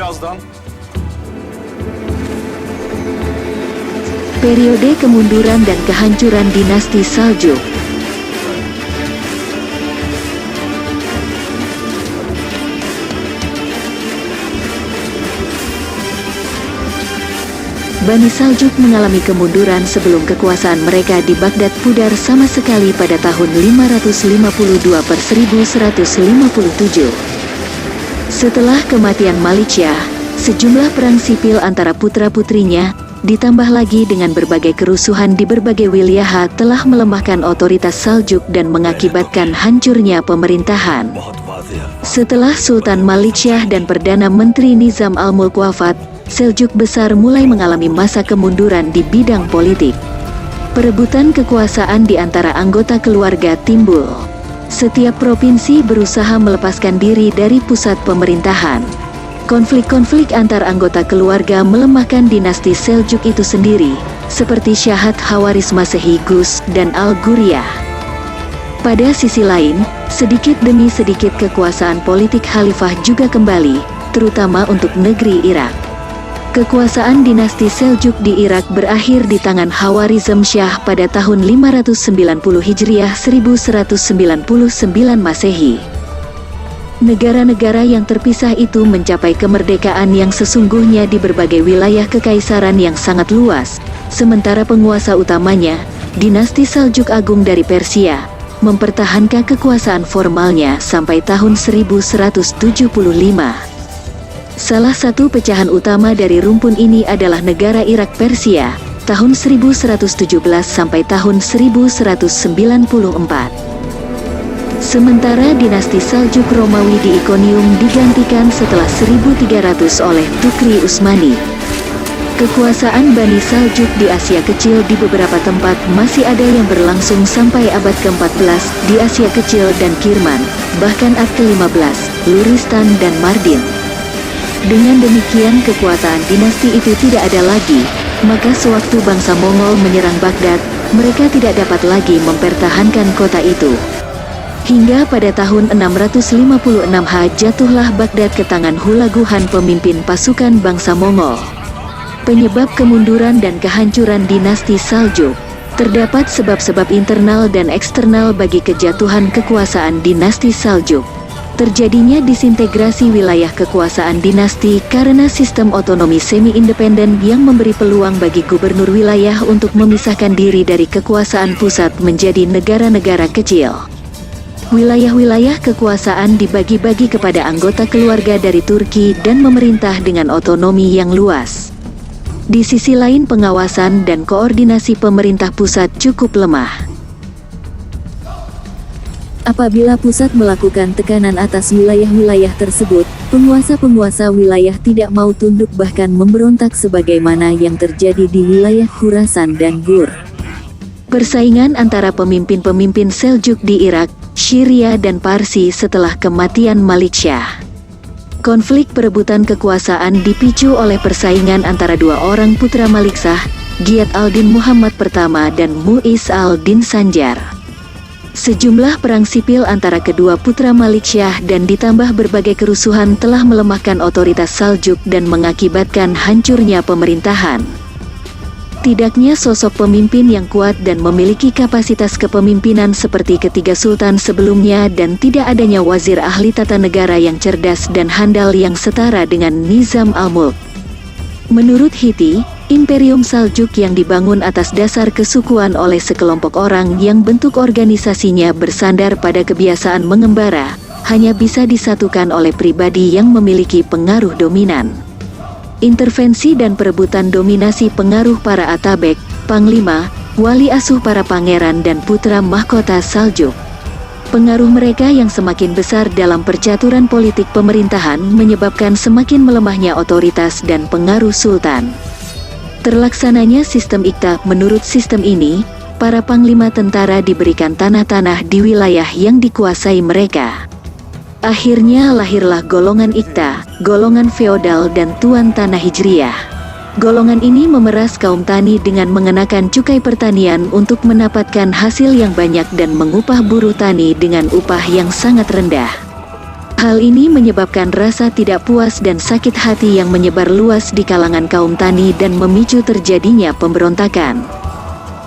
birazdan. Periode kemunduran dan kehancuran dinasti Saljuk. Bani Saljuk mengalami kemunduran sebelum kekuasaan mereka di Baghdad pudar sama sekali pada tahun 552/1157. Setelah kematian Maliksyah, sejumlah perang sipil antara putra-putrinya, ditambah lagi dengan berbagai kerusuhan di berbagai wilayah telah melemahkan otoritas Saljuk dan mengakibatkan hancurnya pemerintahan. Setelah Sultan Maliksyah dan Perdana Menteri Nizam al-Mulk wafat, Seljuk besar mulai mengalami masa kemunduran di bidang politik. Perebutan kekuasaan di antara anggota keluarga timbul. Setiap provinsi berusaha melepaskan diri dari pusat pemerintahan. Konflik-konflik antar anggota keluarga melemahkan dinasti Seljuk itu sendiri, seperti Syahat Hawaris Masehi Gus dan Al-Guriyah. Pada sisi lain, sedikit demi sedikit kekuasaan politik khalifah juga kembali, terutama untuk negeri Irak. Kekuasaan dinasti Seljuk di Irak berakhir di tangan Hawarizm Shah pada tahun 590 Hijriah 1199 Masehi. Negara-negara yang terpisah itu mencapai kemerdekaan yang sesungguhnya di berbagai wilayah kekaisaran yang sangat luas, sementara penguasa utamanya, dinasti Saljuk Agung dari Persia, mempertahankan kekuasaan formalnya sampai tahun 1175. Salah satu pecahan utama dari rumpun ini adalah negara Irak Persia, tahun 1117 sampai tahun 1194. Sementara dinasti Saljuk Romawi di Iconium digantikan setelah 1300 oleh Tukri Utsmani. Kekuasaan Bani Saljuk di Asia Kecil di beberapa tempat masih ada yang berlangsung sampai abad ke-14 di Asia Kecil dan Kirman, bahkan abad ke-15, Luristan dan Mardin. Dengan demikian kekuasaan dinasti itu tidak ada lagi, maka sewaktu bangsa Mongol menyerang Baghdad, mereka tidak dapat lagi mempertahankan kota itu. Hingga pada tahun 656 jatuhlah Baghdad ke tangan Hulaguhan pemimpin pasukan bangsa Mongol. Penyebab kemunduran dan kehancuran dinasti Saljuk. Terdapat sebab-sebab internal dan eksternal bagi kejatuhan kekuasaan dinasti Saljuk. Terjadinya disintegrasi wilayah kekuasaan dinasti karena sistem otonomi semi-independen yang memberi peluang bagi gubernur wilayah untuk memisahkan diri dari kekuasaan pusat menjadi negara-negara kecil. Wilayah-wilayah kekuasaan dibagi-bagi kepada anggota keluarga dari Turki dan memerintah dengan otonomi yang luas. Di sisi lain pengawasan dan koordinasi pemerintah pusat cukup lemah. Apabila pusat melakukan tekanan atas wilayah-wilayah tersebut, penguasa-penguasa wilayah tidak mau tunduk bahkan memberontak sebagaimana yang terjadi di wilayah Khurasan dan Gur. Persaingan antara pemimpin-pemimpin Seljuk di Irak, Syria dan Parsi setelah kematian Maliksyah. Konflik perebutan kekuasaan dipicu oleh persaingan antara dua orang putra Maliksyah, Giyad al-Din Muhammad pertama dan Mu'iz al-Din Sanjar. Sejumlah perang sipil antara kedua putra Maliksyah dan ditambah berbagai kerusuhan telah melemahkan otoritas Saljuk dan mengakibatkan hancurnya pemerintahan. Tidaknya sosok pemimpin yang kuat dan memiliki kapasitas kepemimpinan seperti ketiga sultan sebelumnya dan tidak adanya wazir ahli tata negara yang cerdas dan handal yang setara dengan Nizam al-Mulk. Menurut Hiti, Imperium Saljuk yang dibangun atas dasar kesukuan oleh sekelompok orang yang bentuk organisasinya bersandar pada kebiasaan mengembara, hanya bisa disatukan oleh pribadi yang memiliki pengaruh dominan. Intervensi dan perebutan dominasi pengaruh para Atabek, Panglima, Wali Asuh para pangeran dan putra mahkota Saljuk. Pengaruh mereka yang semakin besar dalam percaturan politik pemerintahan menyebabkan semakin melemahnya otoritas dan pengaruh sultan. Terlaksananya sistem Iqta. Menurut sistem ini, para panglima tentara diberikan tanah-tanah di wilayah yang dikuasai mereka. Akhirnya lahirlah golongan Iqta, golongan feodal dan tuan tanah Hijriyah. Golongan ini memeras kaum tani dengan mengenakan cukai pertanian untuk mendapatkan hasil yang banyak dan mengupah buruh tani dengan upah yang sangat rendah. Hal ini menyebabkan rasa tidak puas dan sakit hati yang menyebar luas di kalangan kaum Tani dan memicu terjadinya pemberontakan.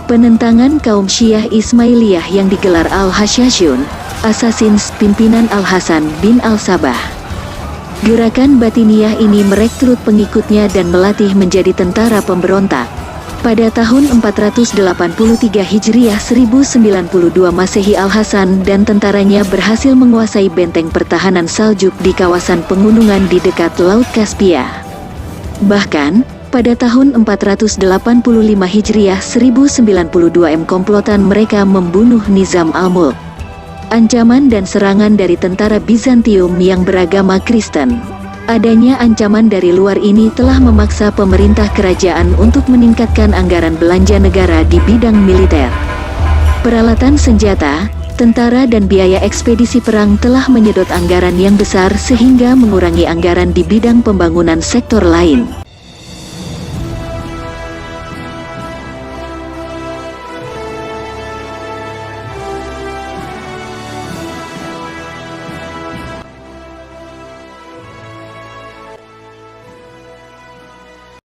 Penentangan kaum Syiah Ismailiyah yang digelar Al-Hashashun, Assassins pimpinan Al-Hasan bin Al-Sabah. Gerakan Batiniyah ini merekrut pengikutnya dan melatih menjadi tentara pemberontak. Pada tahun 483 Hijriah 1092 Masehi Al-Hasan dan tentaranya berhasil menguasai benteng pertahanan Saljuk di kawasan pegunungan di dekat Laut Kaspia. Bahkan, pada tahun 485 Hijriah 1092 komplotan mereka membunuh Nizam Al-Mulk. Ancaman dan serangan dari tentara Bizantium yang beragama Kristen. Adanya ancaman dari luar ini telah memaksa pemerintah kerajaan untuk meningkatkan anggaran belanja negara di bidang militer. Peralatan senjata, tentara dan biaya ekspedisi perang telah menyedot anggaran yang besar sehingga mengurangi anggaran di bidang pembangunan sektor lain.